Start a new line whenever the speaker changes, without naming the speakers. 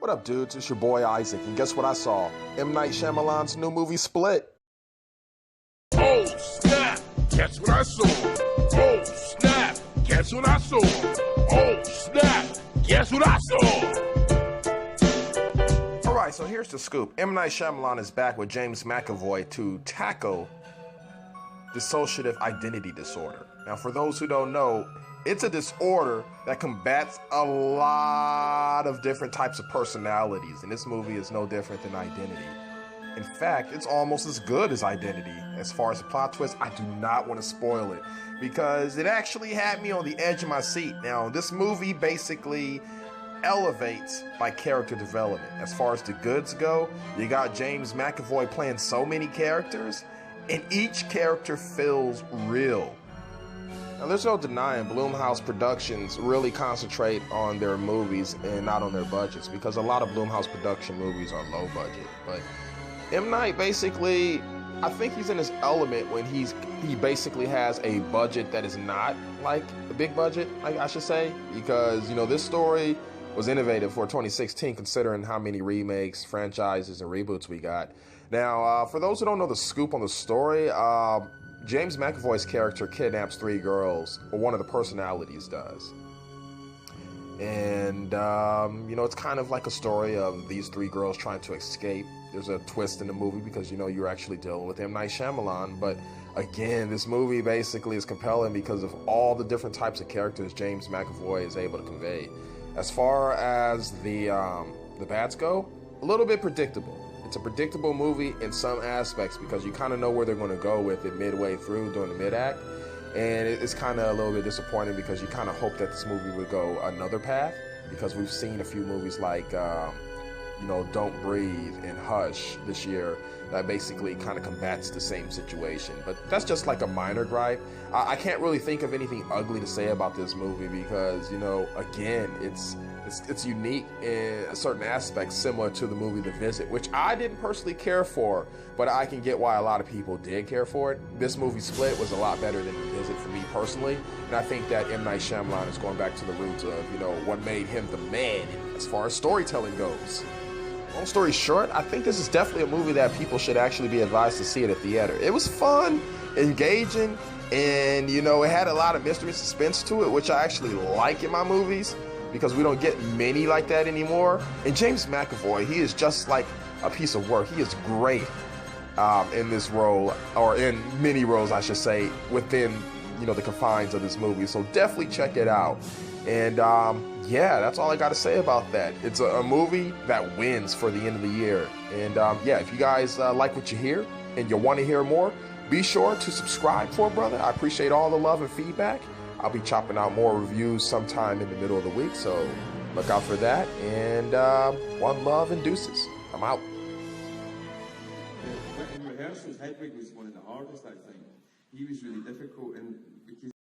What up, dudes? It's your boy Isaac, and guess what I saw? M. Night Shyamalan's new movie, Split.
Oh, snap! Guess what I saw? Oh, snap! Guess what I saw? Oh, snap! Guess what I saw?
Alright, so here's the scoop. M. Night Shyamalan is back with James McAvoy to tackle dissociative identity disorder. Now, for those who don't know, it's a disorder that combats a lot of different types of personalities, and this movie is no different than Identity. In fact, it's almost as good as Identity. As far as the plot twist, I do not want to spoil it because it actually had me on the edge of my seat. Now, this movie basically elevates by character development. As far as the goods go, you got James McAvoy playing so many characters, and each character feels real. Now, there's no denying Blumhouse Productions really concentrate on their movies and not on their budgets, because a lot of Blumhouse production movies are low budget. But M. Night basically, I think he's in his element when he basically has a budget that is not like a big budget, I should say, because, you know, this story was innovative for 2016 considering how many remakes, franchises, and reboots we got. Now, for those who don't know the scoop on the story, James McAvoy's character kidnaps 3 girls, or one of the personalities does. And, you know, it's kind of like a story of these 3 girls trying to escape. There's a twist in the movie because, you know, you're actually dealing with M. Night Shyamalan. But, again, this movie basically is compelling because of all the different types of characters James McAvoy is able to convey. As far as the bats go, a little bit predictable. It's a predictable movie in some aspects because you kind of know where they're going to go with it midway through during the mid-act. And it's kind of a little bit disappointing because you kind of hope that this movie would go another path, because we've seen a few movies like, you know, Don't Breathe and Hush this year that basically kind of combats the same situation. But that's just like a minor gripe. I can't really think of anything ugly to say about this movie because, you know, again, it's unique in certain aspects, similar to the movie The Visit, which I didn't personally care for, but I can get why a lot of people did care for it. This movie Split was a lot better than The Visit for me personally, and I think that M. Night Shyamalan is going back to the roots of, you know, what made him the man as far as storytelling goes. Long story short, I think this is definitely a movie that people should actually be advised to see at a theater. It was fun, engaging, and, you know, it had a lot of mystery and suspense to it, which I actually like in my movies, because we don't get many like that anymore. And James McAvoy, he is just like a piece of work. He is great in this role, or in many roles, I should say, within, you know, the confines of this movie. So definitely check it out. And yeah, that's all I got to say about that. It's a movie that wins for the end of the year. And yeah, if you guys like what you hear and you want to hear more, be sure to subscribe for it, brother. I appreciate all the love and feedback. I'll be chopping out more reviews sometime in the middle of the week, so look out for that. And one love and deuces. I'm out.
In rehearsals, Hedwig was one of the hardest, I think. He was really difficult, and because